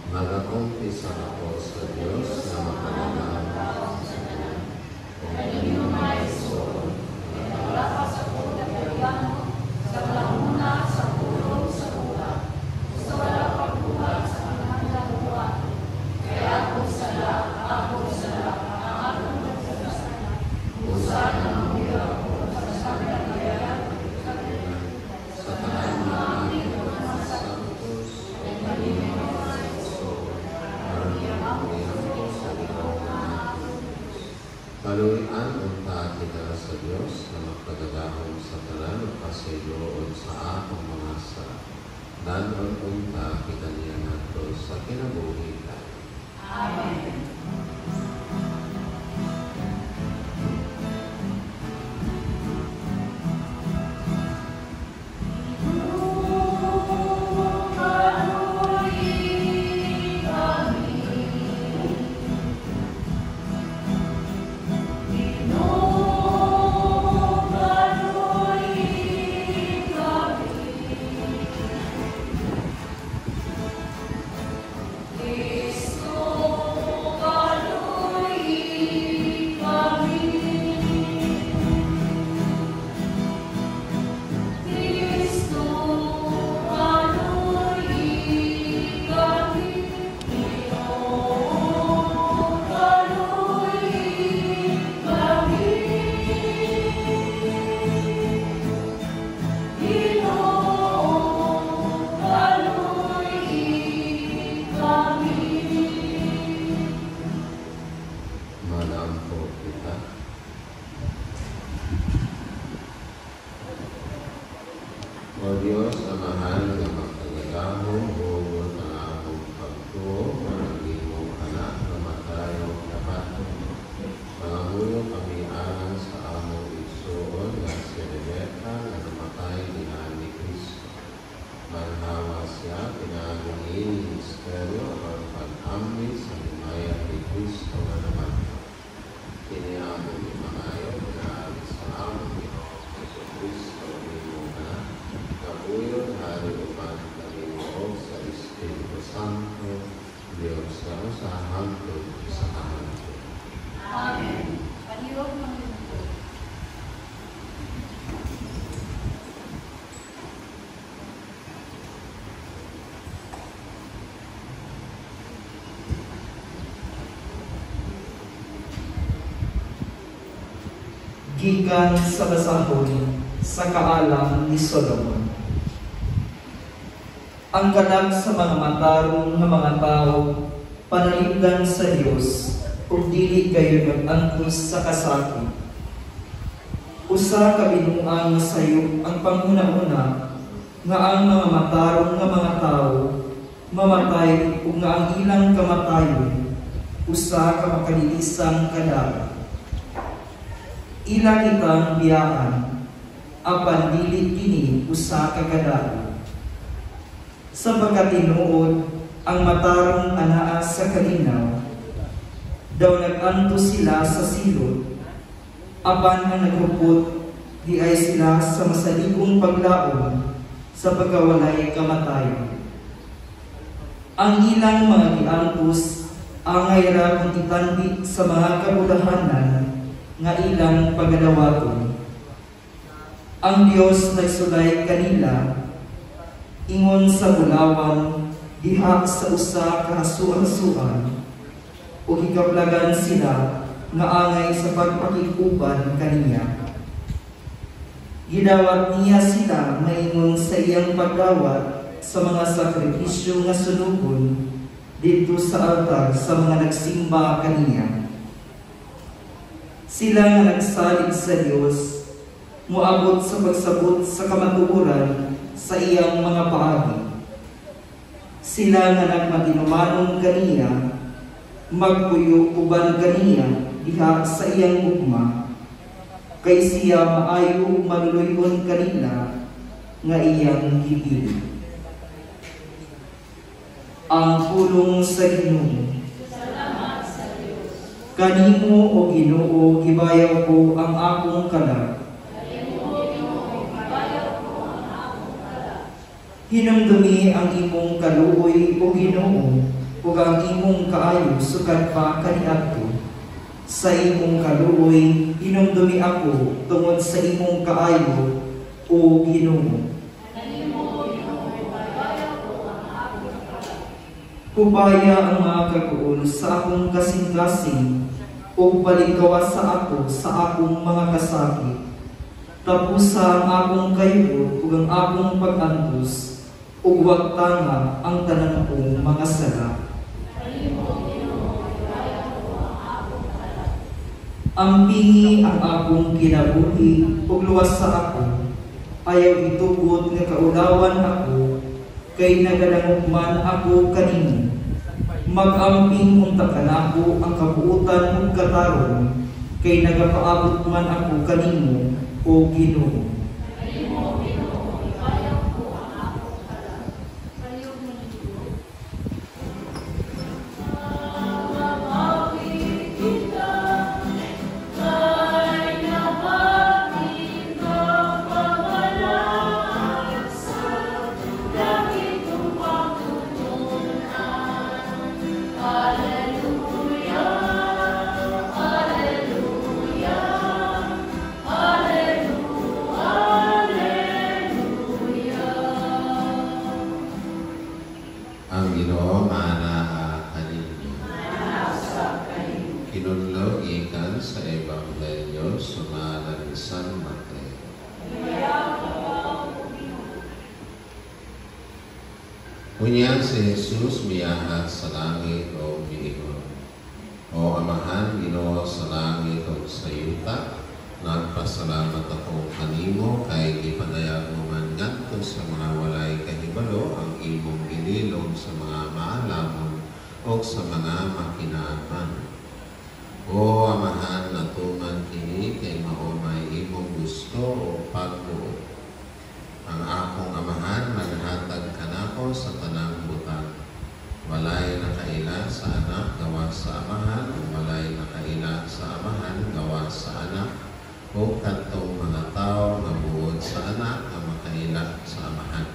Mag-umpisa ako sa Diyos na makalangang sa Kanya. Kung kanino maisoon, naglakas ako na kailangan sa lamuna, sa pulo, sa ulan. Sa wala pagbuhat sa kanang laluan. Kaya ako sala, ang aking nagsasalan. Usan ang hirap ko sa sangkalayan, sa tahan na aming mga santos, o kanino Kaluyan unta kita sa Diyos na magpagadahon sa tanan o pasiluon sa akong mga sala. Danon unta kita niya nato sa kinabuhian. Amen. O Diyos, amahan na magtagadahon, huwag na akong pagtuo, managing mong anak na matayo dapat. Mga huyo kami alang sa among igsuon na si Rebecca na namatay dinaan ni Kristo. Manhawa siya, pinagingin ni Misteryo ang pag-amni sa himaya ni Kristo na namatay. Kiniamon ni Mangayo na sa among Kristo Kristo ni Muna. Kabuyon, hari upan kami mo sa Espiritu Santo, Diyos na usahan ko sa kahapon. Amen. Paniwag ng lingkod. gikan sa basahon sa kaalam ni Solomon. Ang kalag sa mga matarong nga mga tao, panalingdan sa Dios, ug dili kayo nag-antos sa kasakit. Usa ka binuang nga sayo ang panghuna-una, nga ang mga matarong nga mga tao mamatay ug nga ang ilang kamatayon usa ka makalilisang kadara. Ilang itang biyaan, apan dili kini usa ka kadara. Sapagkat tinuod ang matarong anaa sa kalinaw, daw nag-antos sila sa silot, apan ang nagrupot di ay sila sa masaligong paglaom sa pagkawalay kamatayon. Ang ilang mga giantos angay ra kung itanbi sa mga kabulahanan nga ilang pagadawaton. Ang Dios nagsulay kanila ingon sa bulawan diha sa usa ka hasuan-hasuan ug gikablagan sila nga angay sa pagpakikuban kaniya. Gidawat niya sila maingon sa iyang pagdawat sa mga sakripisyo nga sunugon dito sa altar sa mga nagsimba kaniya. Sila nga nagsalig sa Dios, moabot sa pagsabot sa kamatuoran sa iyang mga paagi. Sila nga nagmatinumanon kaniya, magpuyo uban kaniya diha sa iyang ugma, kay siya maayo magluyon kanila nga iyang gipili. Ang pulong sa Ginoo. Salamat sa Diyos. Kanimo o Ginoo gibayaw ko ang akong kalag. Kanimo, Ginoo, gibayaw ko ang akong kalag. Hinumdumi ang imong kaluoy o Ginoo ug ang imong kaayo sukad pa kaniadto. Sa imong kaluoy hinumdumi ako tungod sa imong kaayo o Ginoo. Kubaya ang mga kaguol sa akong kasing-kasing o baligawa sa ako sa akong mga kasakit. Tapusa ang akong kayod ug ang akong pag-antos ug wag tanga ang tanan kong mga sala. Ang pingi ang akong kinabuhi ug luwas sa ako. Ayaw itugot nga kaulawan ako kay nagadangog ako kanimo. Mag-amping unta kanako ang kabuutan ug katarong, kay nagapaabot man ako kanimo o Ginoo. Kanimo, Ginoo, gibayaw ko ang akong kalag. Kayog mo Ginoo. Mabawi kita, kay nabati ka pamalaan sa langit kong pagtutunan. Hallelujah, hallelujah, hallelujah. Ang Ginoo manaa kaninyo. Kinunlo ikan sa Ebanghelyo sumalang San Mateo. Unya si Jesus miyahat sa langit o miingon, O Amahan, Ginoo sa langit o sa yuta, nagpasalamat ako kanimo kay gipadayag mo man ngadto sa mga walay kahibalo ang imong gililom sa mga maalamon o sa mga makinaaman. O Amahan, natuman kini kay mao may imong gusto o pagbuot. Ang akong Amahan maghatag kanako sa tanang butang. Walay nakaila sa anak gawa sa Amahan, walay nakaila sa Amahan gawa sa anak, o kantong mga tao nga buod sa anak nga makaila sa Amahan.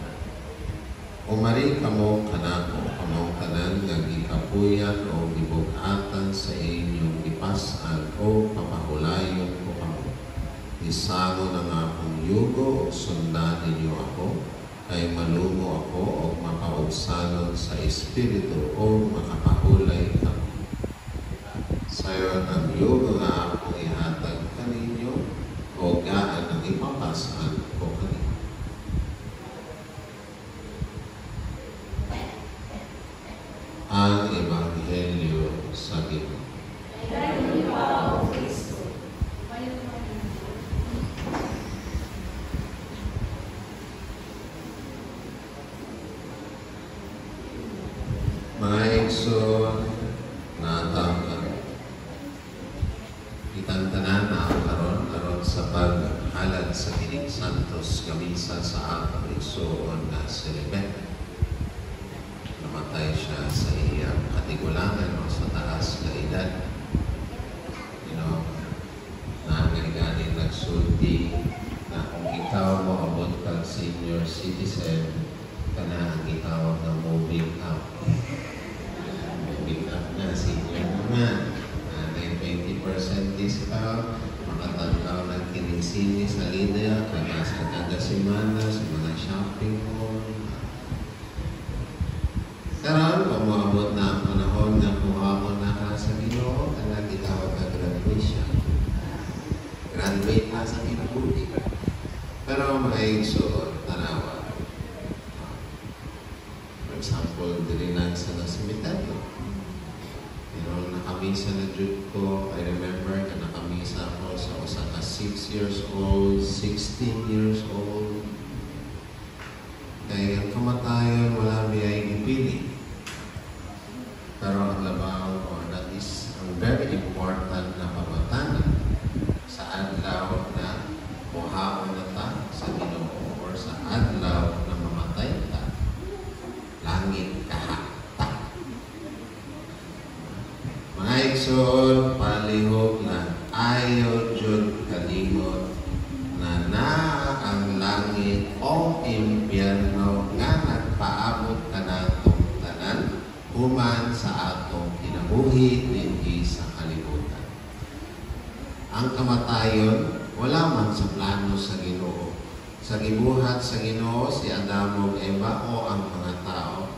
Umari kamo kanako, kamo kanan nga gikapuyan o gibug-atan sa inyong ipasan o papahulayon ko kamo. Isango ng akong yugo o sundan ninyo ako, kay malumo ako o mapaubsalon sa espiritu o makapahulay kamo. Sayo ng yugo nga akong ihatag kaninyo, Santos Gamisa sa atong igsoon nga si Rebecca. Namatay siya sa iyang katigulangan o sa taas na edad. Nangangani nagsulti na kung ikaw moabot kang senior citizen, kana ang gitawag na moving up. Moving up na, senior naman. 20% discount, makatanaw ng kinisini sa linya, kana sa kada semana, sa mga shopping mall. Karon, kung moabot na ang panahon na kuhamon na ka sa Ginoo, kana gitawag na graduation. Graduate na sa kinabuhi. Pero may igsoon, tanawa. For example, dili na sa nasimeteryo. Nakamisa na jud ko, I remember ka nakamisa ako sa usa ka 6 years old, 16 years old. Kaya ang kamatayon, wala biyay ipili. Pero ang labaw, or that is ang very important na pamatanan sa adlaw na buhaon na ta sa Ginoo or sa adlaw na mamatay ta, langit kahapta. Mga igsoon, palihog na ayaw jud kalimot na ang langit o impyerno nga nagpaabot ka natong tanan human sa atong kinabuhi dinhi sa kalibutan. Ang kamatayon wala man sa plano sa Ginoo. Sa gibuhat sa Ginoo si Adamo ug Eva o ang mga tao,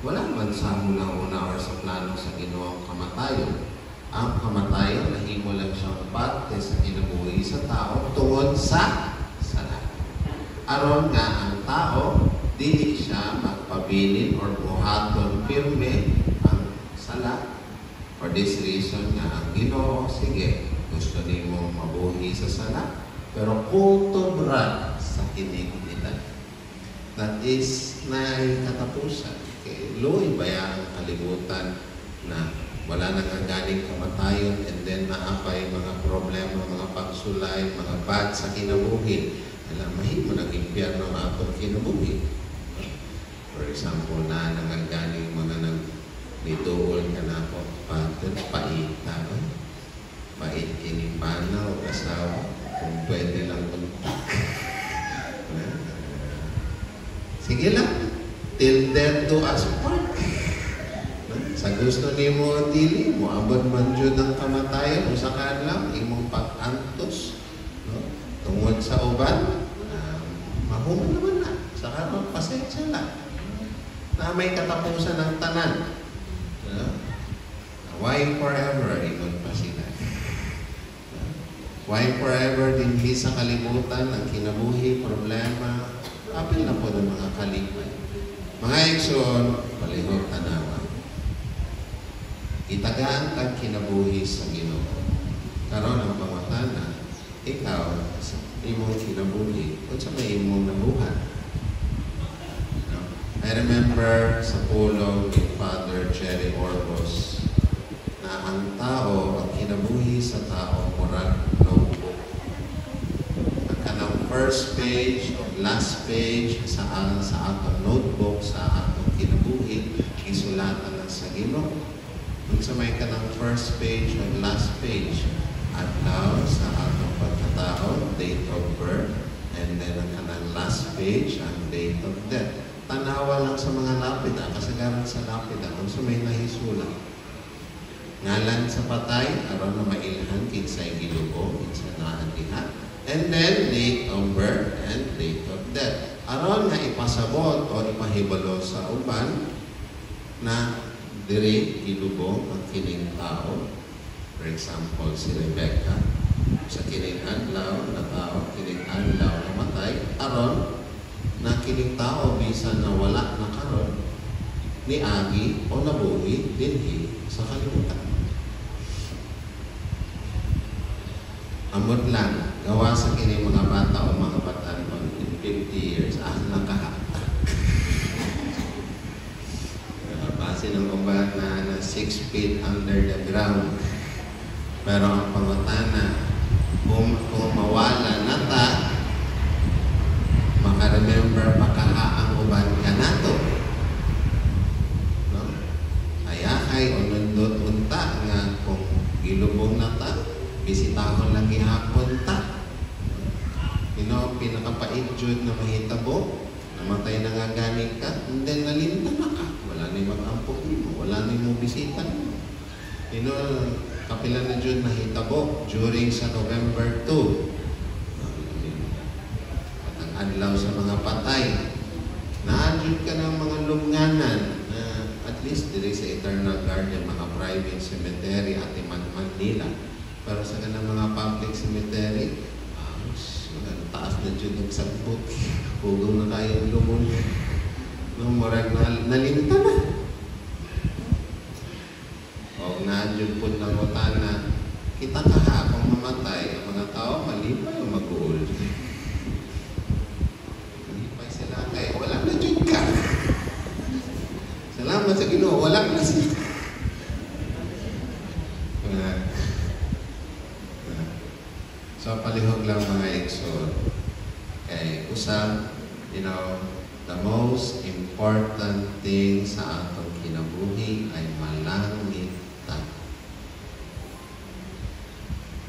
wala man sa una-una or sa plano sa Ginoo ang kamatayon. Ang kamatayon, nahimo lang siyang parte sa kinabuhi sa tao tungod sa sala. Aron nga ang tao, dili siya magpabilin or buhaton pirme ang sala. For this reason nga ang Ginoo, sige, gusto nimo mabuhi sa sala, pero kultobra sa kinig-nila. That is, na katapusan. Luoy ba ang kalibutan na wala nang ganing kamatayon and then naapay mga problema, mga pagsulay, mga bad sa kinabuhi. Alam, mahimo ng impyerno ang atong kinabuhi. For example, na nangaгаning mga nituol ka na ako, paita ba? Pait kinipana o asawa, kung pwede lang kontak. Sige lang. Till death do us part. Sa gusto ni mo dili mo, abot man dyan ang kamatayan, o sa kadlaw, imong pag-antos, no? Tungod sa uban, mahuman naman na. Sa kadlaw, pasensya lang. Na may katapusan ng tanan. Why forever? Ingon pa sila. Why forever din sa kalimutan, ang kinabuhi, problema, apil na po ng mga kalipay. Mga igsoon, palihog tanawa. Itagaan kang kinabuhi sa Ginoo. Karon ang pamatana, ikaw sa imong kinabuhi, o sa may imong nabuhat. No? I remember sa pulong ni Father Jerry Orbos na ang tao, ang kinabuhi sa tao, murag notebook. Ang kanang first page o last page sa atong notebook, sa atong kinabuhi, isulatan lang sa Ginoo. Kung sa may kanang first page o last page, adlaw sa atong pagkatao, date of birth, and then ang kanang last page, ang date of death. Tanawa lang sa mga lapida, kasagaran sa lapida, kung sa may nahisulat. Ngalan sa patay, aron na mailhan, kinsay gilugo, kinsay naadihan. And then, date of birth and date of death. Aron nga ipasabot o ipahibalo sa uban na diri ilubong ang kining tao. For example, si Rebecca, sa kining adlaw na tao, kining adlaw na matay, aron na kining tao bisan na wala na karon ni agi o nabuhi dinhi sa kalibutan. Amot lang, gawa sa kining mga bata o mga batan in 50 years, nakahata. Base ng ubat na 6 feet under the ground. Pero ang pangutana, kung mawala na ta, Pinakapait jud na mahitabo, namatay na nga gani ka, and then nalinta na ka. Wala na yung mag-ampok mo, wala na yung bisita mo. Kapila na jud mahitabo during sa November 2. At ang adlaw sa mga patay. Naadjud ka ng mga lunganan na at least diri sa Eternal Garden, mga private cemetery at Manila. Pero sa kanang mga public cemetery, taas na dyan ng sagbot. Hugaw na tayo ang lumon. Murag nalinta na. O na-dyan po na na kita ka ha, kung mamatay, ang mga tao malipay o mag-uul. Malipay sila kaya wala na dyan ka. Salamat sa Ginoo, wala na sila. So, palihog lang mga eksod. Kay usab, the most important thing sa atong kinabuhi ay malangit ta.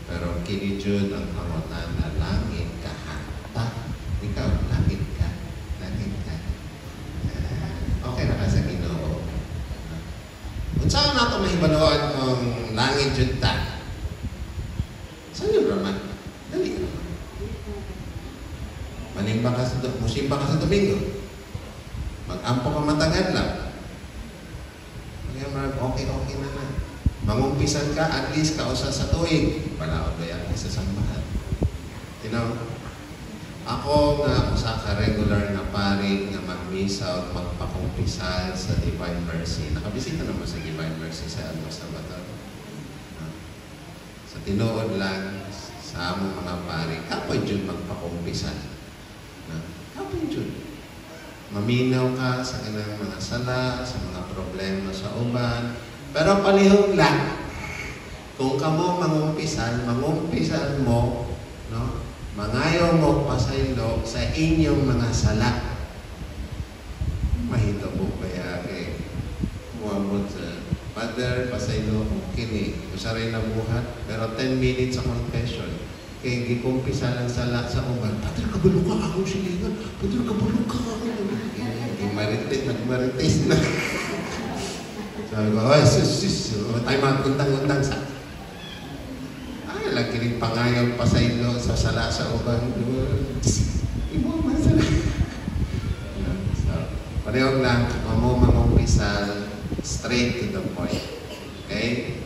Pero kinijud ang pangutan na langit ka ha. Ikaw, langit ka. Langit ka. Okay na ka sa Ginoo. Kung saan nato mahibaloan ang langit jud ta? Saan yung raman? Dali ka naman. Musimba ka sa Domingo. Mag-ampo ka matagad lang. Okay na na. Mangumpisan ka, at least kausa sa tuig. Palaod ba yan sa sambahan? Ako nga sa ka-regular na pari nga mag-misa at magpakumpisal sa Divine Mercy. Nakabisita naman sa Divine Mercy sa Salvador. Sa tinuod lang, sa among mga pari, kapoy dyan magpakumpisan. Kapoy dyan. Maminaw ka sa kanang mga sala, sa mga problema sa uban. Pero palihog lang, kung kamo mangumpisan mo, no? Mangayaw mo pasaylo sa inyong mga sala. Mahitabo kaya muamot sa Father, pasaylo kung kini. Usaray na buhat, pero 10 minutes sa confession. Kaya gikumpisa lang sala sa uban. Padre, kabalo ka ako silingan. Padre, kabalo ka ako. Nagmarites na. Sabi ko, sus, tayo magkuntang-kuntang sa... lagi rin pangayaw pasaylo sa sala sa uban. Imo man sala. So, parehong lang, mamumpisal, straight to the point. Okay?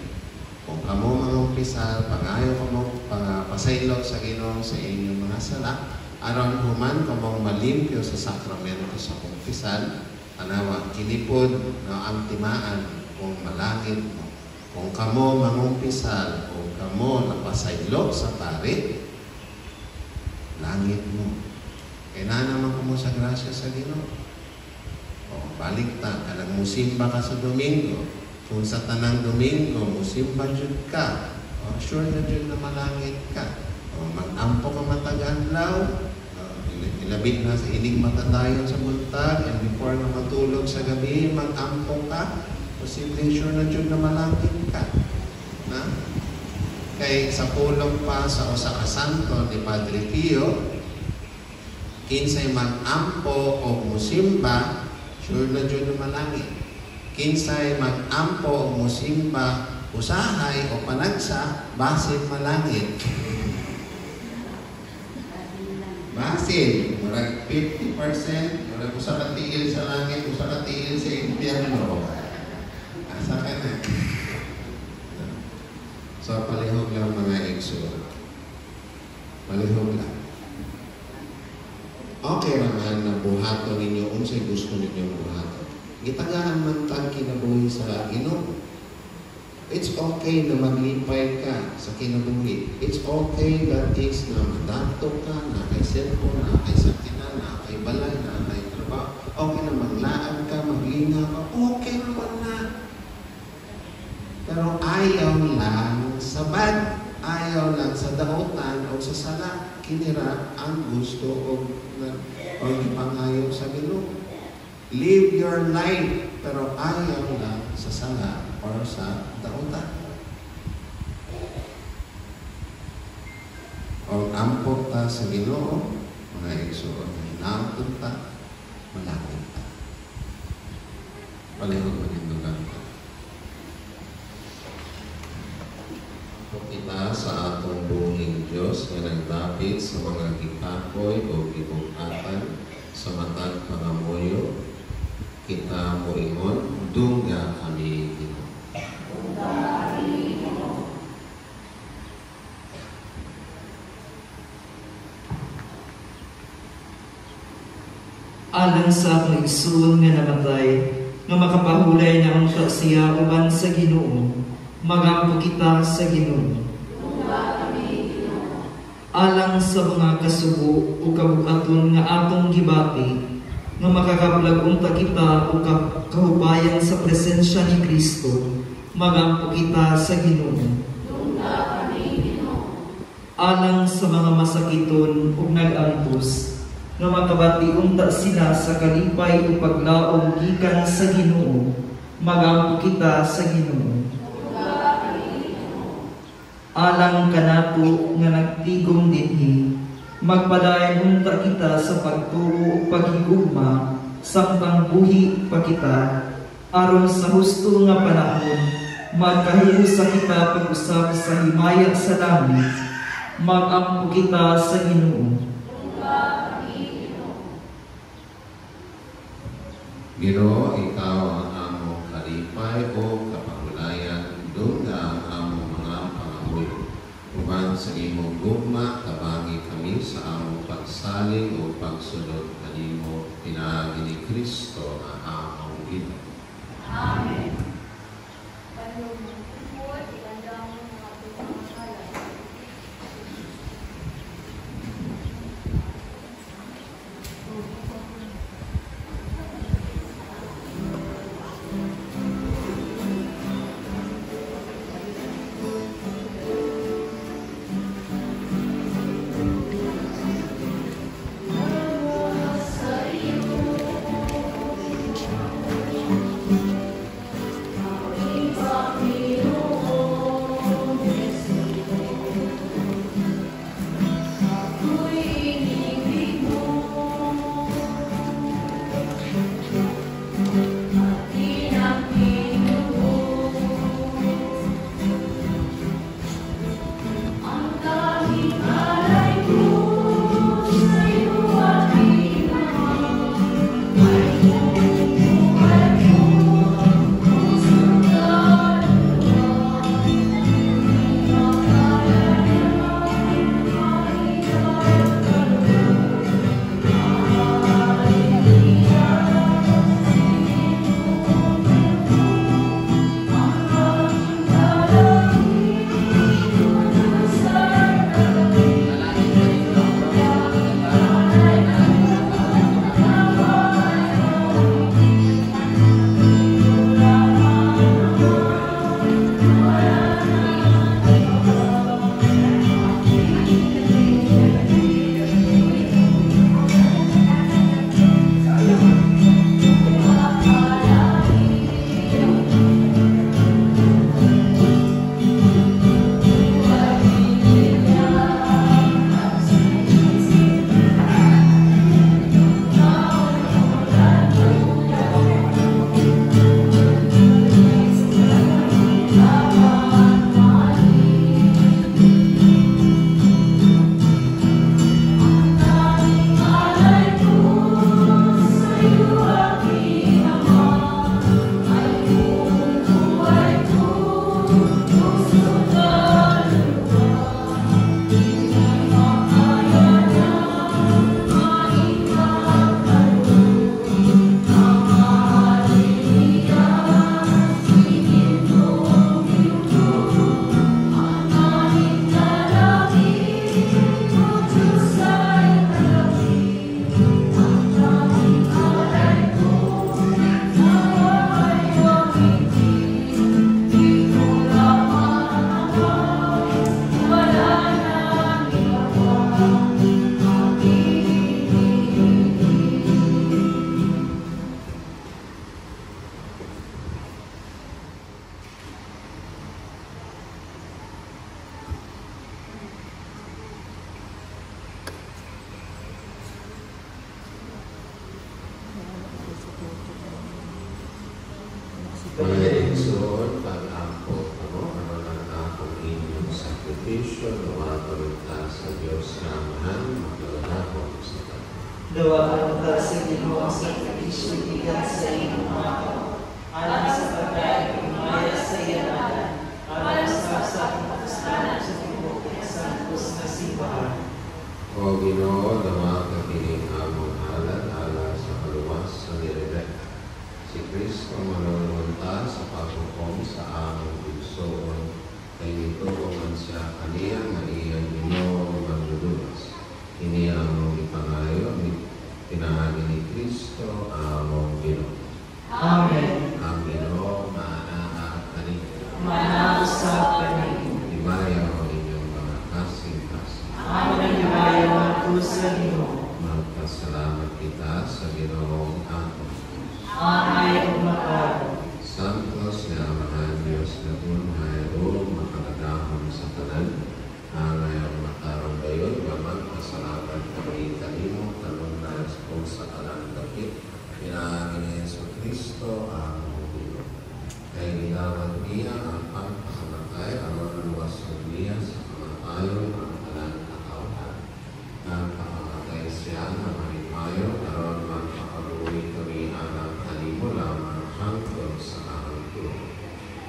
Kung kamo mangumpisal, pangayo kamo pasaylo sa Ginoo sa inyong mga sala, aron human kamo malimpyo sa sakramento sa kumpisal, anawa kinipod na ang timaan kung malangit mo. Kung kamo mangumpisal, kung kamo napasaylo sa pari, langit mo. Kaya na naman kamo sa grasya sa Ginoo. O, balik ta, kanang musimba ka sa Domingo. Kung sa tanang Domingo, musimba jud ka. O, sure na jud na malangit ka. O, mag-ampo ka mataganlaw. Ilabit na sa inig matadayon sa buntag. And before na matulog sa gabi, mag-ampo ka. Posible sure na jud na malangit ka. Na? Kay sa pulong pa sa usa ka santo ni Padre Pio, kinsay mag-ampo o musimba, sure na jud na malangit. Kinsay mag-ampo o musimba, usahay o panagsa, basin malangit. Basin, murag 50%, murag usa ka tiil sa langit, usa ka tiil sa impyerno. Asa ka na? So, palihog lang mga eksod. Palihog lang. Okay naman na buhaton ninyo unsay gusto ninyong buhaton. Gitagaan man tang kinabuhi sa Ginoo. It's okay na maglipay ka sa kinabuhi. It's okay that is na madato ka, na kay cellphone, na kay sakinan, na kay balay, na kay trabaho. Okay na maglaan ka, maglinga ka. Okay naman na. Pero ayaw lang sa bad, ayaw lang sa daotan o sa sala, kinira ang gusto o ipangayaw sa Ginoo. Live your life, pero ayaw lang sa sala or sa daotan. O ampok ta sa Ginoo, igsoon, naamtong ta, malakit ta. Palihog manindugan ta. Kita sa atong buhing Diyos nga nagdapit sa mga gikapoy o gibugatan sa matag pangamuyo, kita mo ingon, dungga kami Ginoo. Alang sa akong igsoon nga namatay, nga makapahulay na ang siya uban sa Ginoo, magampo kita sa Ginoo. Alang sa mga kasugo o kabukaton nga atong gibati, nga makakaplag unta kita o kahubayan sa presensya ni Kristo, magampo kita sa Ginoo. Alang sa mga masakiton o nag-antos, nga makabati unta sila sa kalipay o paglaom gikan sa Ginoo, magampo kita sa Ginoo. Alang kanato nga nagtigom dinhi, magpadayon unta kita sa pagtuo o paghigugma, samtang buhi pa kita, aron sa husto nga panahon, magkahiusa kita pag-usap sa himaya sa langit, magampo kita sa Ginoo. Ginoo, ikaw ang among kalipay o kapangulayan, dungga ang among mga pangamuyo. Uban sa imong gugma, tabangi kami sa among pagsalig o pagsunod kanimo, pinaagi ni Kristo ang among Ginoo. Amen. Palihog magtubod, ilandang mo ang ating mga kalan. Amen. Dawakan ka sa Ginoo sa sakripisyo ikan sa iyong mga tao. Alam sa pagkain umaya sa iyanalan. Alam sa kasalanan sa tibok at santos na simbahan. O Ginoo, dama ka kining among halad-ala sa kaluwas sa nirerek. Si Kristo manununta sa paghukom sa among igsoon, kay nituon siya kaniyang na iyang Ginoo magdudulas. Ini among ipangayo ni tinaagi ni Kristo among Ginoo. Amen. Ang Ginoo maanaa kanimo. Manausap kanimo. Himayaw ang inyong mga kasing-kasing. Amen. Himayaw ang sa Ginoo. Magpasalamat kita sa Ginoong atong Diyos. Amen. Umakaro. Santos na Amahan Diyos na tunay o makagadahon sa tanan, angay ang matarong gayon, magpasalamat kami kanimo, talunas kung sa tanan dakit, pinaangin ni Yesu Kristo ang Ginoo. Kay ginawad niya ang pagpakamatay, ang luwasong niya sa kamatayon ang tanan katawhan. Ang pakamatay siya na maripayo, karon magpakaluwi kami ang kanimo lamang hangtod sa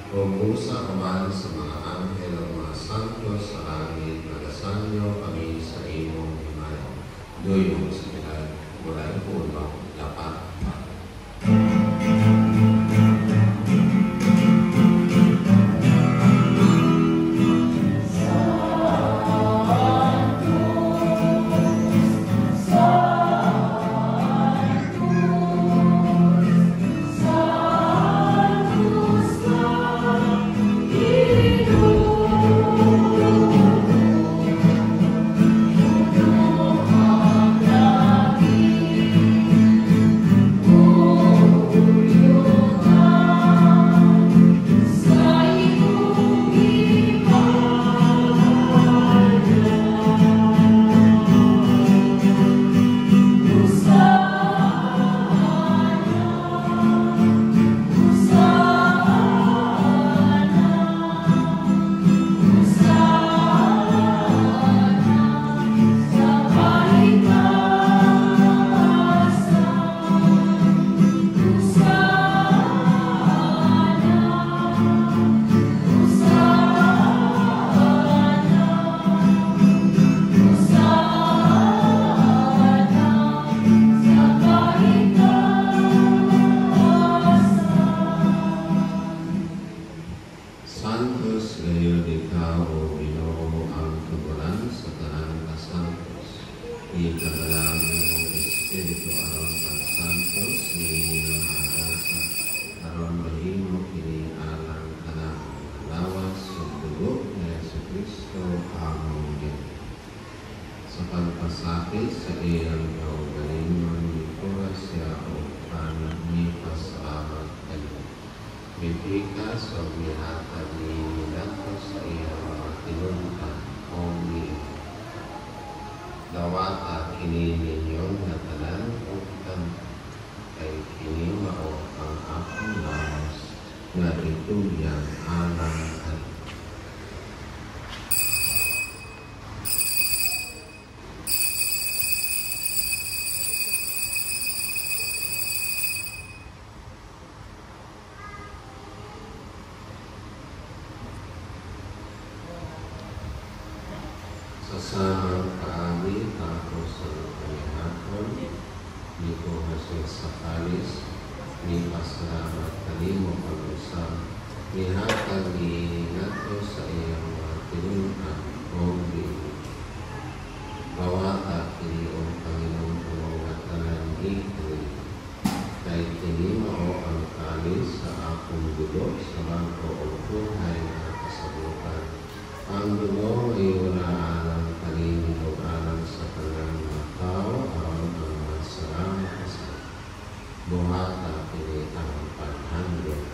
kung usa kaman sa mga anghel o mga santo sa langit, nagasanyo kami sa imong himayo. Doon sa pinag mulay puno, dapat Sasamang kaami ako sa pangihapon, ni ko Jose Sakalis, ni pasalamat kanimo pag-usap, ni hatag ni nato sa iyang mga tinunhan o Ginoo. Bawata kiniong Panginoon kung tanan ikon, kay tinimo ang kalis sa akong gulo sa bangko o tunay na kasabutan. Ang Ginoo ay unaalang kanino alang sa kanyang mga tao aron ang masalamat sa buhata kini ang paghandog.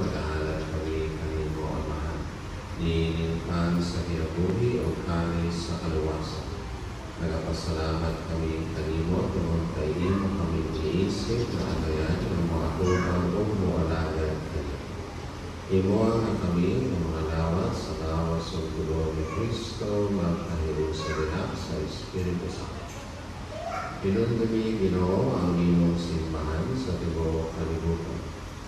nag-aalala kami kanino Amahan, ninintan sa kinabuhi o kanis sa kaluwasan. Nagapasalamat kami kanimo tungkol kay imo kami iniisip na agayan ng mga tugang o mualagad kayo. Imo na kami ng mga lawas sa lawas o gulo ni Kristo magkahiro sa dinak sa Espiritu Santo. Pinundumi Ginoo ang imong simbahan sa tibuok kalibutan.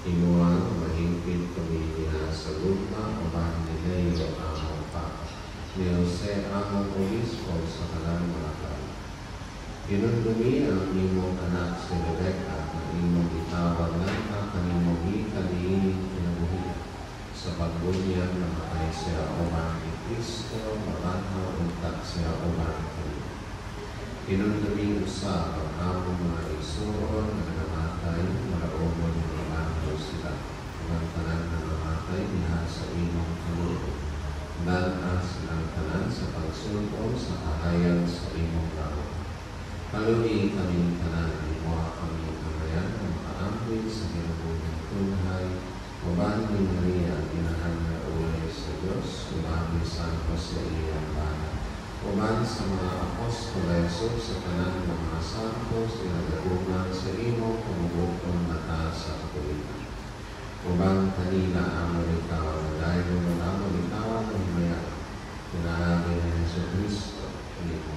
Imo ang mahingpit kami niya sa lupa o bahin nila ang pa. Ni Jose ang obispo sa kalang mga tao. Pinundumi ang imong anak si Rebecca na imong itawag na kanimong ikaliin kinabuhi. Sa pagbunyag na matay siya umang ni Kristo, mabanhaw untak siya umang kanimo. Pinundumi usa ang among mga igsuon na namatay, malaumon ng ibanhaw sila. Ang tanan na namatay diha sa imong kamulong. Dalas silang tanan sa pagsulpong sa kahayan sa imong laot. Kalumi kami tanan, imo kami kamayan ng makaambil sa kinabuhing tunhay. Uban ni Maria, ginahan na ulay sa Diyos, uban ni San Jose iyang bana. Uban sa mga apostoleso sa tanan ng mga santos, inagagungan sa imo pamubukon na ta sa kapulitan. Uban kanila ang malikawan na dahil mo na malikawan ng maya, pinahagi na Yesu Cristo, imo.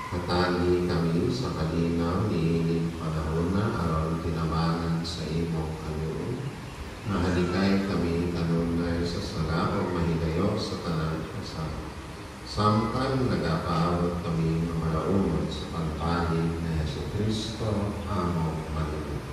Hatagi kami sa kalinaw niining panahon na aron tinabangan sa imong kanyon. Nahalikay kami kanunay sa sala o mahigayo sa tanan kasama. Samtang nagapaabot kami ng malaumon sa pagpalig na Yesu Kristo, among Panginoon.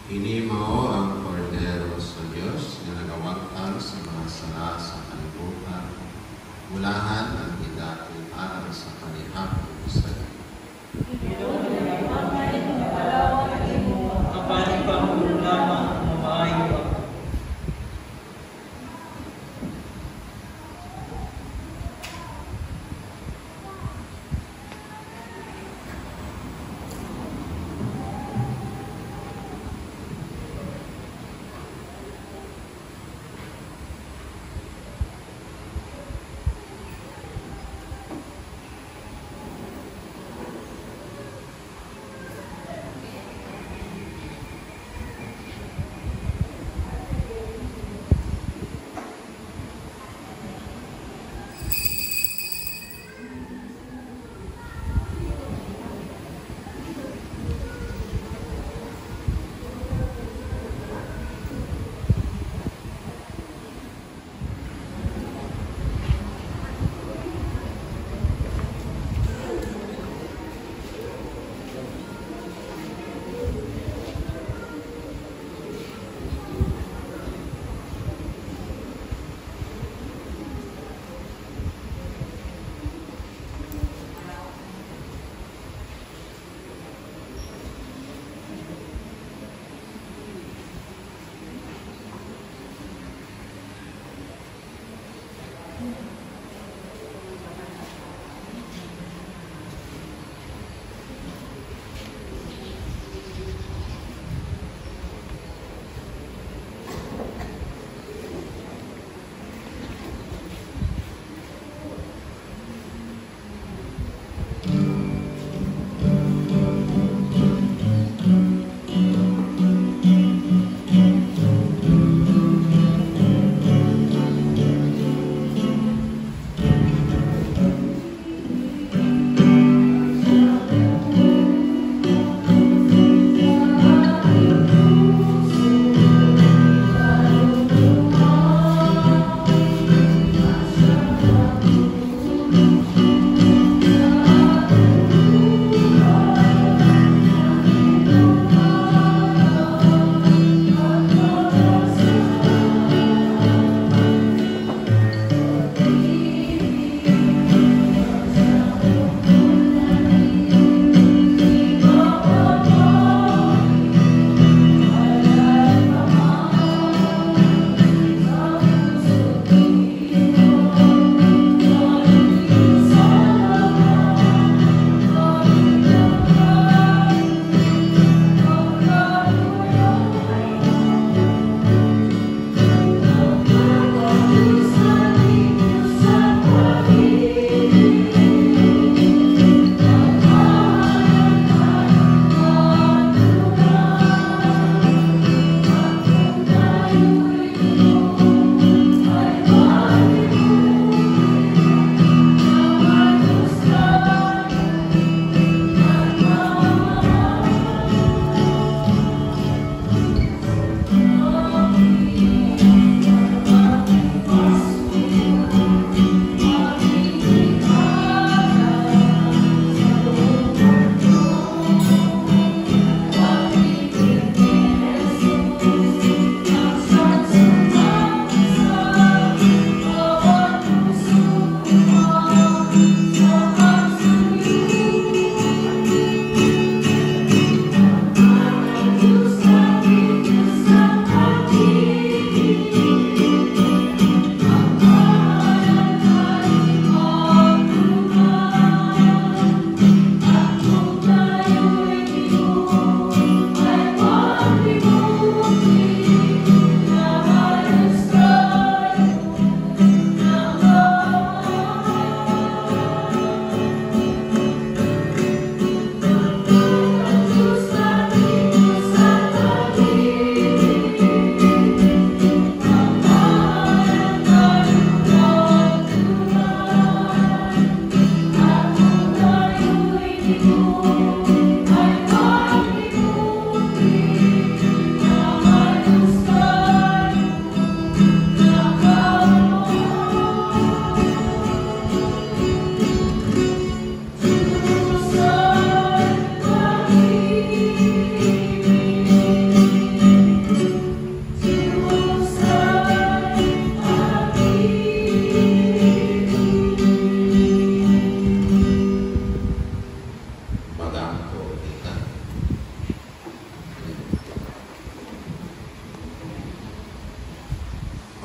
Ini mao ang kordero sa Diyos na nagawagtang sa mga sala sa kalibutan. Mulahan ang idati para sa kanihapon sa iyo. Kapani pa ang lamang mamaayo ako.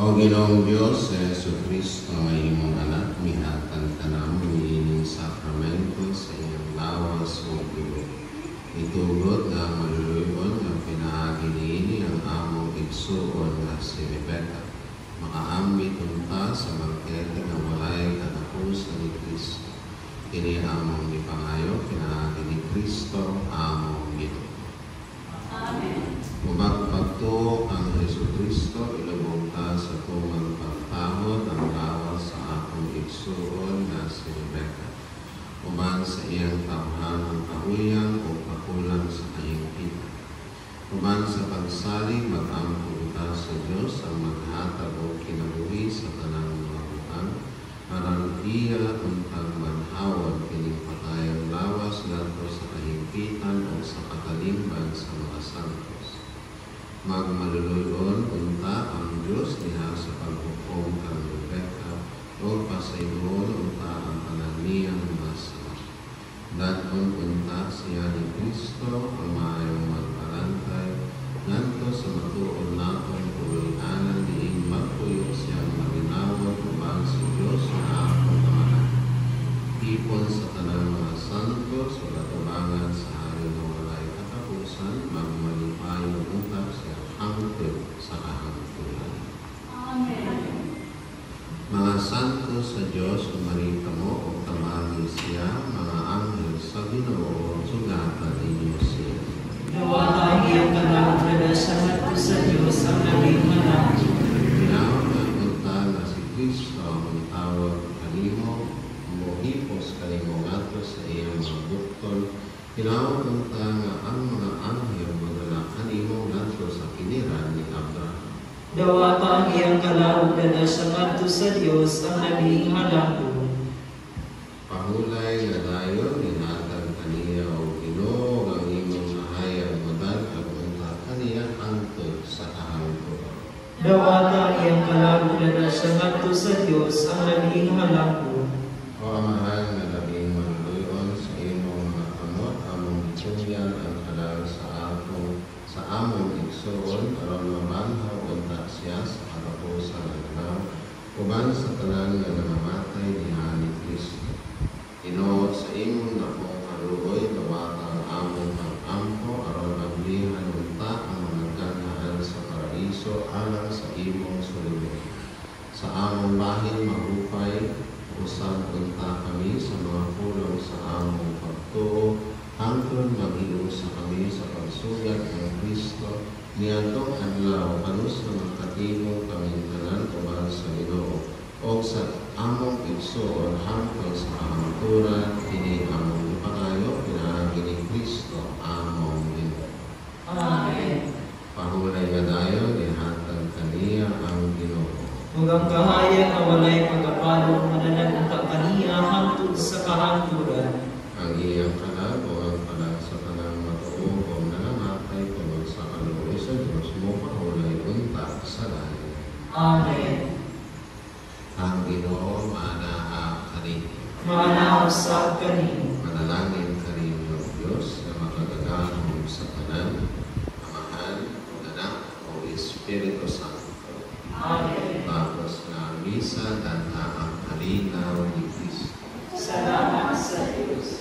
O Ginoong Diyos, sa Jesucristo ay imong anak, mihatag ka namin ining sakramento sa iyong lawas o ibig. Itugot nga maluluyon ang pinaagi niini ang among igsuon nga si Rebecca. Makaambit unta sa bangkete nga walay katapusan ni Kristo. Kini among ipangayo, pinaagi ni Kristo, among Ginoo. Amen. Umagpagtuo ang Jesucristo, ilubog ka sa tuman pagtahod ang lawas sa akong igsuon na si Rebecca. Uban sa iyang tawhanang kahuyang o kakulang sa kahingpitan. Uban sa pagsalig, mag-ampun ka sa Diyos ang maghatag o kinabuhi sa tanang mga butang, aron iya untang manhawag kining patayang lawas ngadto sa kahingpitan o sa katalingban sa mga santos. Magmaluluyon unta ang Diyos niya sa paghukom kang Rebecca o pasaygon unta ang ananiyang masama. Daton unta siya ni Kristo ang maayong magpalantay nganto sa matuon naton tuloy-anan diin magpuyok siyang maginawag ubang si Diyos na akong amahan. Ipon sa tanang mga santos o latubangan sa hari na walay katapusan, magmalipayo unta siya hangtod sa kahangturan. Amen. Mga santos sa Diyos, umarita mo o tamangin siya, mga anghel sa Ginoo, sugatan ninyo siya. Nawala ang iyong kalangkada sa hati sa Diyos ang naging manakit. Tinawag ang unta na si Kristo ang tawag kanimo, mohipos kanimo ngato sa iyang mga buktol. Tinawag unta nga ang mga anghel magdala kanimo ngato sa kiniran ni Abraham. Dawata ang iyang kalangkada sa hati sa Diyos ang naging halangkod. Pahulay nga dayon, inatag kaniya o Ginoo ang imong mahayag modal at unta kaniya hangtod sa kahangturan. Dawata ang iyang kalangkada sa hati sa Diyos ang naging halangkod. O Amahan nga labing manluyon sa imong makamot, among itungyan ang halal sa among igsuon, aron mabanhaw unta siya sa katapusan ng alaw, uban sa tanan nga namamatay diha ni Kristo. Ginoo sa imong napong kaluoy, dawata ang among pag-ampo, aron mablihan unta ang mga ganahan sa paraiso alang sa imong sulubong. Sa among bahin mahupay, usab unta kami sa mga pulong sa among pagtuo, hangtod maghiusa sa kami sa pagsugat ng Kristo, niadtong adlaw kanus na magkatilong kaming tanan uban sa Ginoo, o sa among igsuon hangtod sa kahangturan, kini among ipangayo, pinaagi ni Kristo, among Ginoo. Amen. Pahulay nga dayon, ihatag kaniya ang Ginoo. Huwag kahayang na walay pagkapalong mananagunta kaniya hangtod sa kahangturan. Ang iyang kalag o ang kalag sa kanang matuong o nanamatay tungkol sa kaluoy sa Diyos mo pahulay unta sa langit. Amen. Ang Ginoo maanaha kanin. Maanausap kanin. Manalangin kanin ng Diyos na makagagahong sa kanan, Amahan, Anak, o Espiritu Santo. Amen. Tapos na misa danta ang halinaw ni Kristo. Salamat sa Diyos.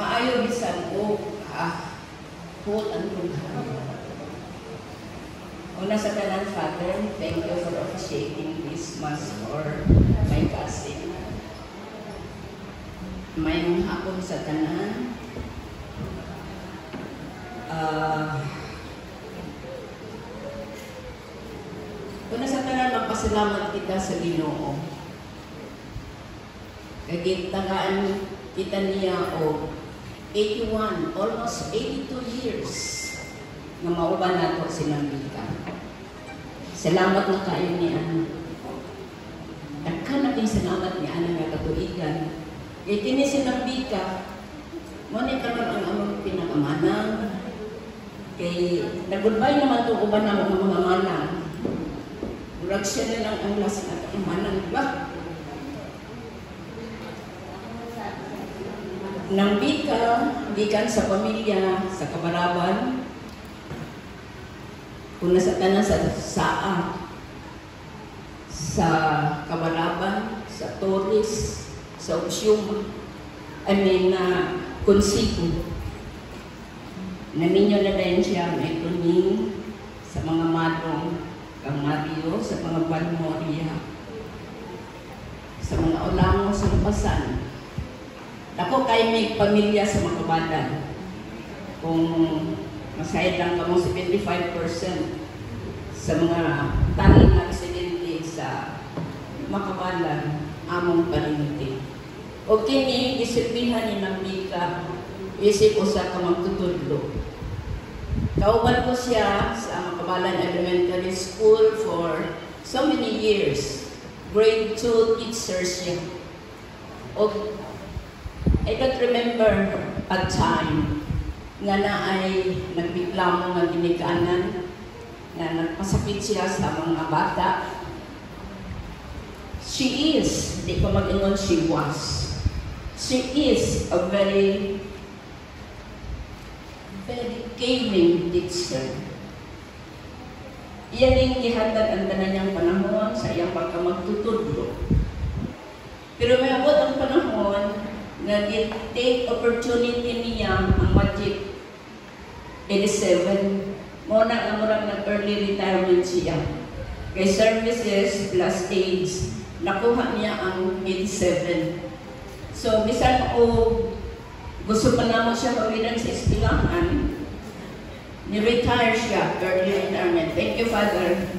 maayo bisan o hot ang lugar. Una sa tanan, Father, thank you for officiating this Mass for my cousin. Mayong hapon sa tanan. Una sa tanan, magpasalamat kita sa Ginoo. Kagitagaan kita niya o 81, almost 82 years nga mauban nato sinambika. Salamat na kayo ni Ana. Daghan nating salamat ni Ana nga katuigan. Kaya kini sinambika, mo ni karon ang among pinakamanang. Kay nagudbay naman itong uban na mga manang. Murag siya na lang ang last na manang, di ba? Nambika, gikan sa pamilya, sa Kabaraban, una sa tanan sa Saa, sa Kabaraban, sa Torres, sa Usyuma, Konsipo. Naminyo na din siya, may tuning sa mga madong Kamario, sa mga Balmoria, sa mga Olango, sa Pasan. Ako kay may pamilya sa Makabadan. Kung masayad lang kamo 75% sa mga taning na aksidente sa Makabadan, among pariniti. O kini disiplihan ni Nambika, isip usa ka magtutudlo. Kauban ko siya sa Makabalan Elementary School for so many years. Grade 2 teacher siya. O I don't remember a time nga na ay nagbiklamo nga ginikanan na nagpasakit siya sa mga bata. She is, di ko mag-ingon she was. She is a very caring teacher. Iyan yung gihatag ang tanan niyang panahon sa iyang pagkamagtutudlo. Pero may abot ang panahon na take opportunity niya ang Magic 87. Muna ang murang nag-early retirement siya. Kay services plus age, nakuha niya ang 87. So, bisan o gusto pa naman siya mawilan sa istilahan, ni-retire siya, early retirement. Thank you, Father.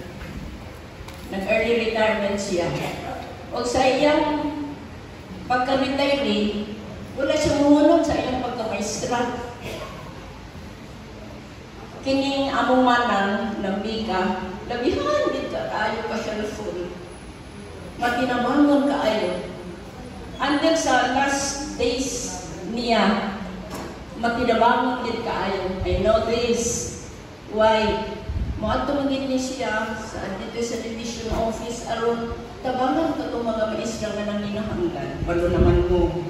Nag-early retirement siya. O sa iyang pagka-retire, wala siyang muhunod sa iyang pagkamaestra. Kining among manang Nambika, labihan din ka tayo pa siya full. Matinabangon ka ayo. Until sa last days niya, matinabangon din ka ayo. I know this. Why? Tumagin niya siya dito sa division office aron tabangan ka itong mga maestra nga nang hinahanggan. Walo naman mo.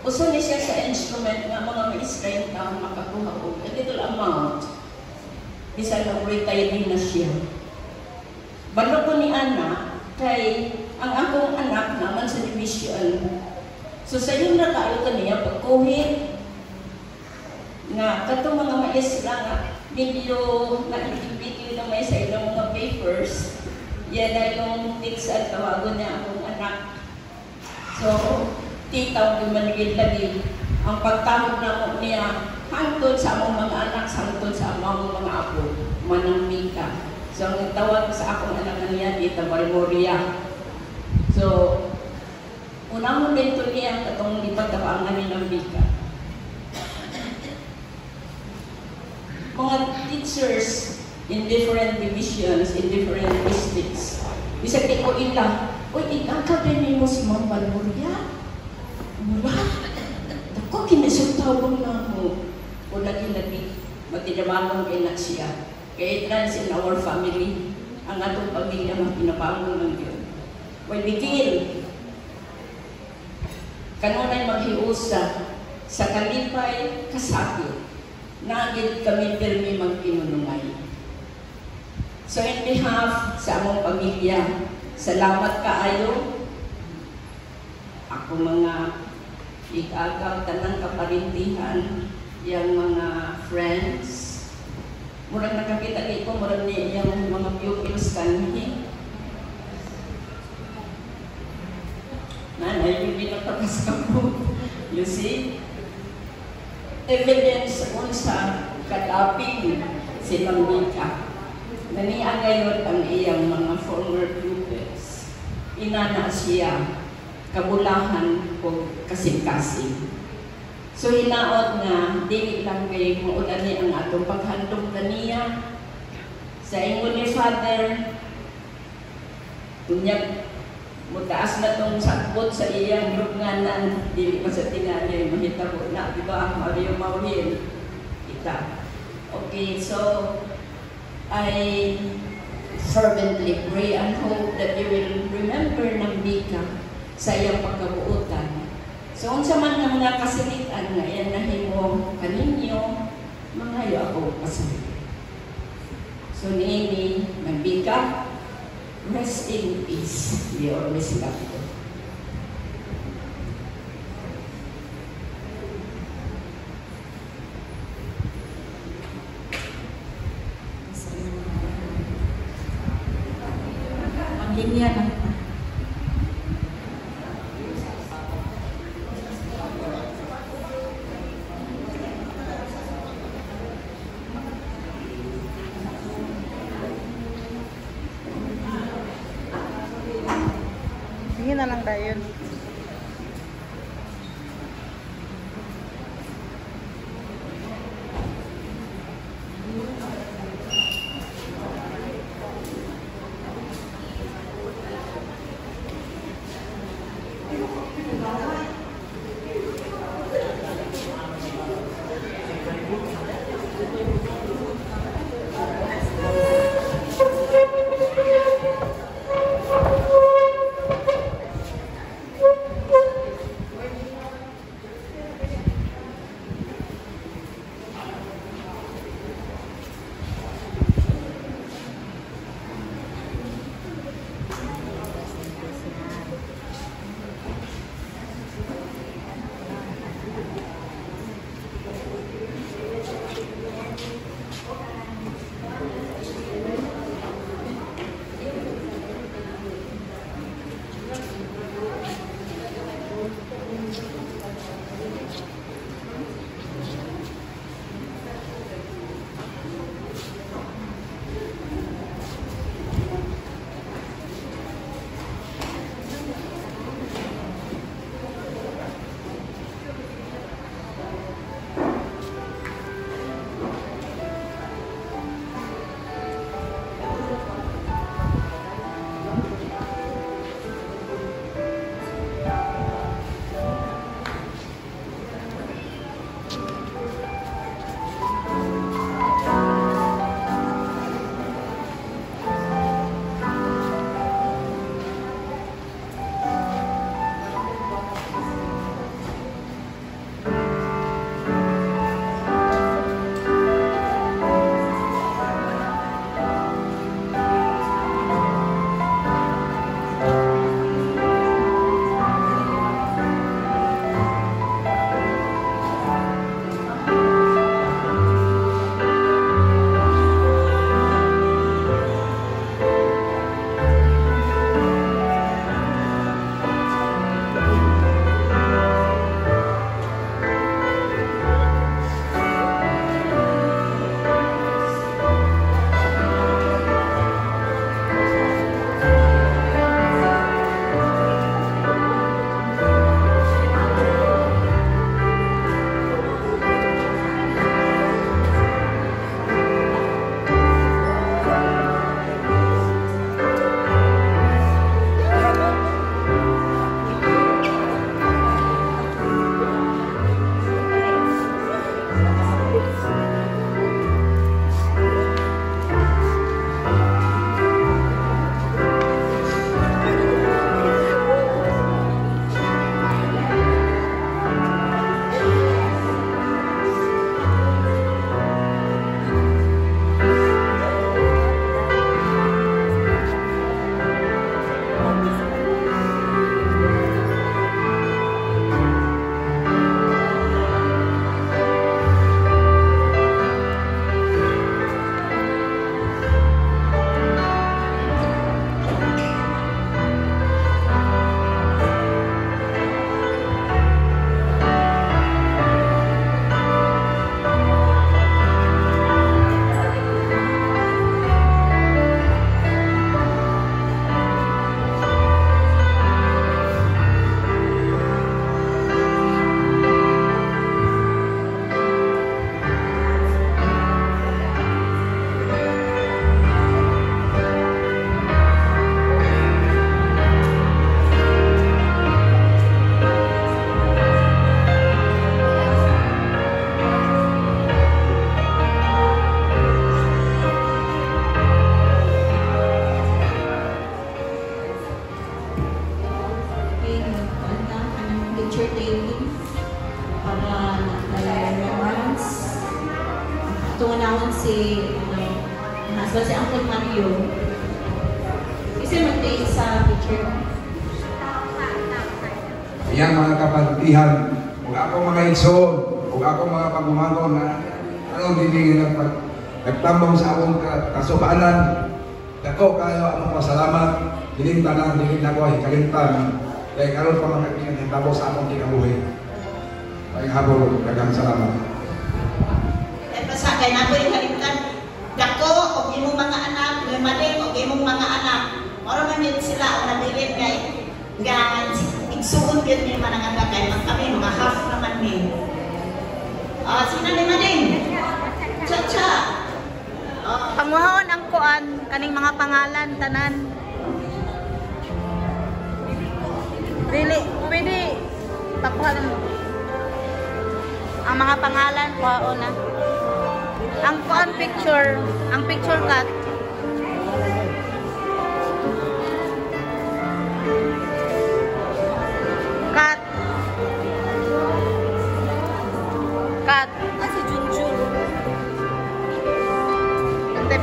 Uso niya siya sa instrument nga mga maestra yung taong makakuha ko. A little amount. Bisa na retired na siya. Balo ko ni Ana, kay ang akong anak naman sa division. So sa iyo na kayo kaniya pagkuhin nga katong mga maestra nga medyo na-intimidate na may sa ilang mga papers. Yan na yung tics at tawagon niya akong anak. So, titaw yung manigil lagi. Ang pagtamog na niya, hangtod sa among mga anak, hangtod sa among mga apo, Manambika. So, ang tawag sa akong anak niya, Tita Balmoria. So, una mo dito niya katong ipagtapangan ni Nambika. Mga teachers in different divisions, in different districts. Bisa ko ila, ika din mo si Ma'am Balmoria. Mura, ako kinasutawang na mo. O lagi-lagi, matinabangon kay na siya. Kaya trans in our family, ang atong pamilya magpinabangon ng Diyos. Well, bigil. Kanunay maghiusa sa kalipay kasakit. Nagit kami pirmi magpinunungay. So in behalf sa among pamilya, salamat kaayo. Ako mga ikagaw tanang kaparintihan, yang mga friends. Murang nakakita ko, murang ni yung mga pupils kanhi. Nanay, yung pinatakas ako. You see? Evidence unsa kadaping silang Mika. Naniya ngayon ang iyang mga former pupils. Inana siya kabulahan o kasing-kasing. So hinaot nga, dili lang kay maulan ni ang atong paghandog kaniya sa ingon ni Father, kunyag mutaas na tong sakbot sa iyang lubnganan, dili pa sa tingali mahitabo na, di ba? Mario Maureen, kita. Okay, so I fervently pray and hope that you will remember ng Mika sa iyang pagkabuutan. So, unsa man nga mga kasilitan nga yan nahimo kaninyo, mangayo ako kasalit. So, niini, Mika, rest in peace. We always love you. Linya lang. Sige na lang tayo. tunahon si husband si Uncle Mario. Kasi mag-take sa picture. Iyang mga kapatihan, kung ako mga igsoon, kung ako mga pagumangon na anong dili nagtambong sa akong kasubanan, dako kayo ang pasalamat, dilim tanan, dilim na ko hikalintan, dahil karon pa makakita ng tabo sa akong kinabuhi. Ay habol, dagang salamat. At pasakay na ko yung kalimtan, dako, o imong mga anak, lumaling, o imong mga anak, moro man yun sila ang nabilit nga igsuon yun ni mananganga kay kami mga half naman ni. Sina ni Mading? Cha-cha. Panguhon ang kuan kaning mga pangalan tanan. Dili pwede pakuha ang mga pangalan kuhaon na. Ang kuan picture, ang picture cut. Cut. Cut. Si Junjun. Okay.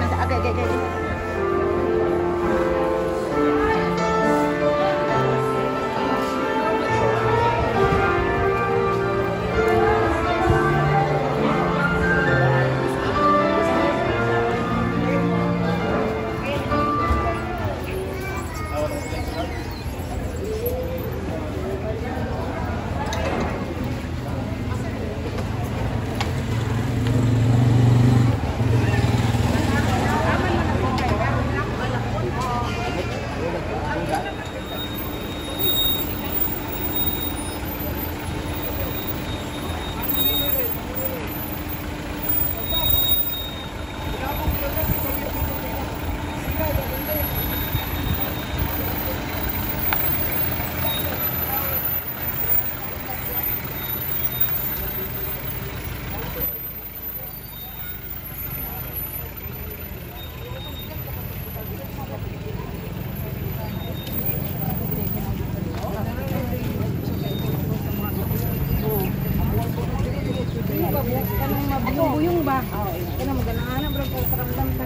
Buyong ba? Kana magana bro ko karamdam ka.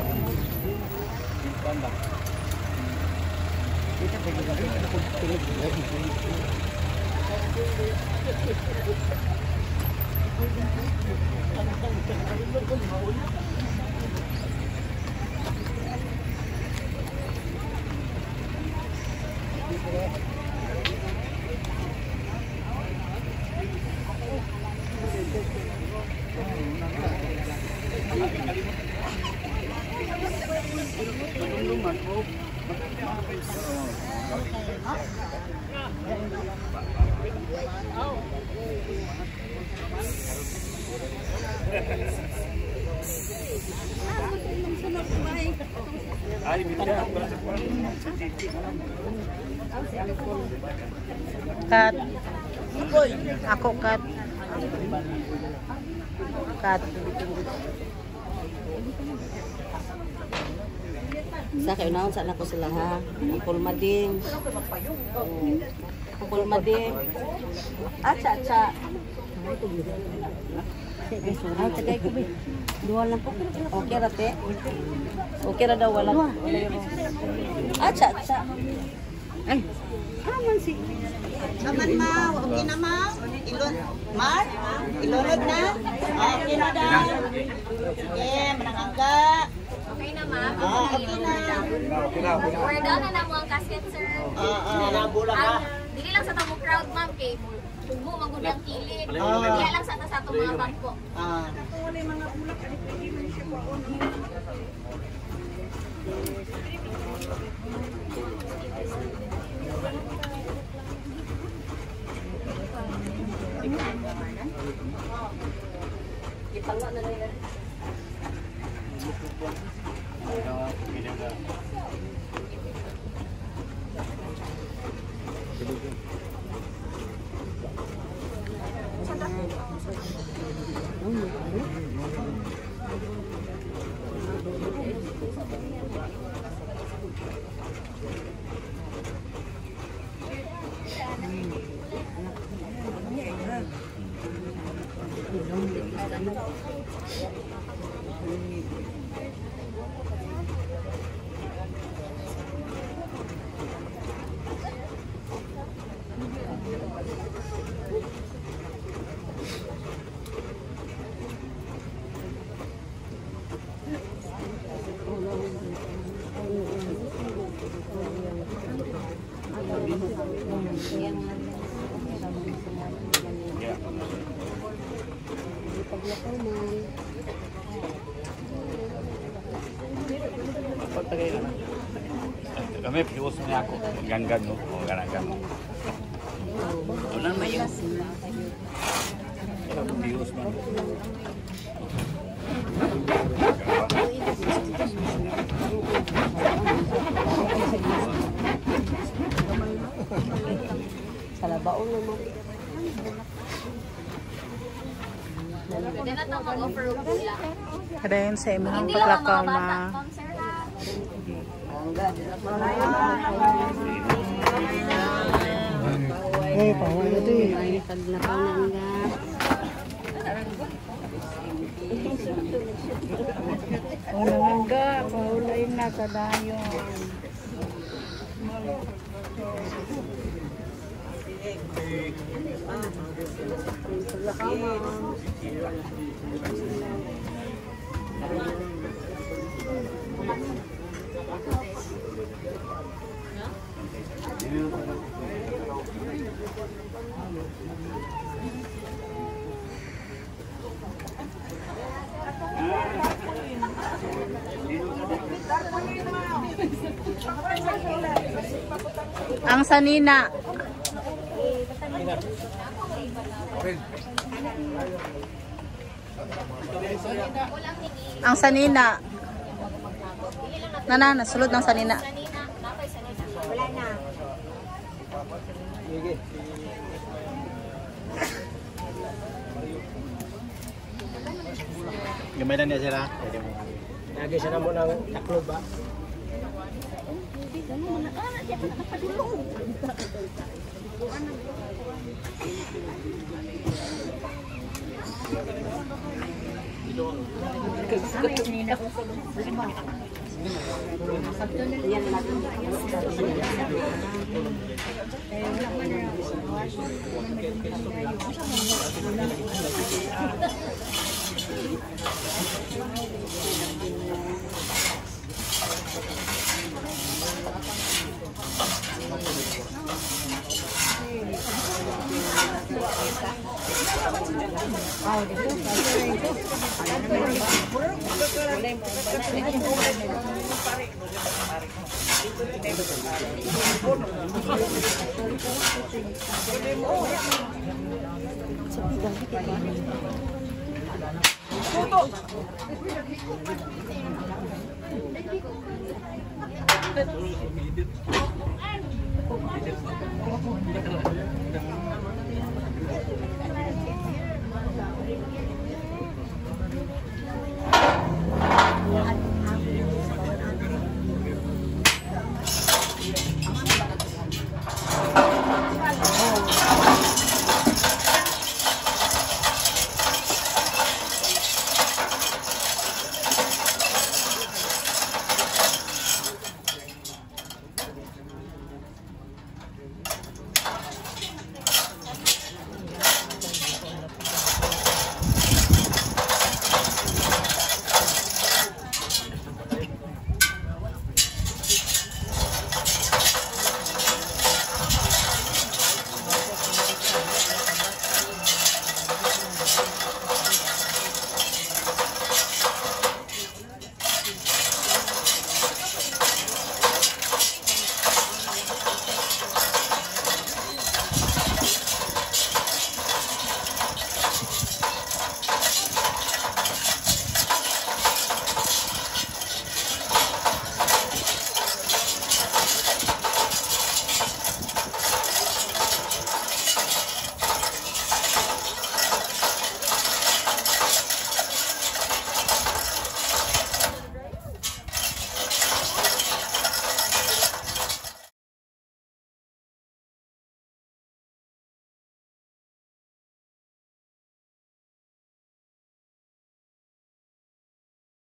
Cut. Ako cut. Cut. Sa kayo na sana ko sila ha. Ang pulmading. Ang pulmading. Acha. Ay, tagay ko ba? Dua lang po. Okay ra te. Okay ra daw wala. Acha. Ay. Aman si. Aman ma, okay na ma. Mar, ilunod na. Okay na daw. Sige, manangangga. Okay na, ma'am. Okay na. We're done na mo ang casket, sir. Dili lang sa tamong crowd, ma'am, kay tumo magud ang kilid. Diya lang sa atong mga bangko. Ipangwa na nila. Kami pius niya ako, ganggan no, o ganagan. Wala na yun. Pius man. Salabaon naman. Pwede na ito mag-offer of pula. Kadayon sa imong Hindi lang paglakaw mga bata, na ma'am, sir, ha? ang sanina. Ang sanina. Nana, sulod ng sanina. Wala na. Gamay na niya sila. Lagi siya na mo ng taklo ba?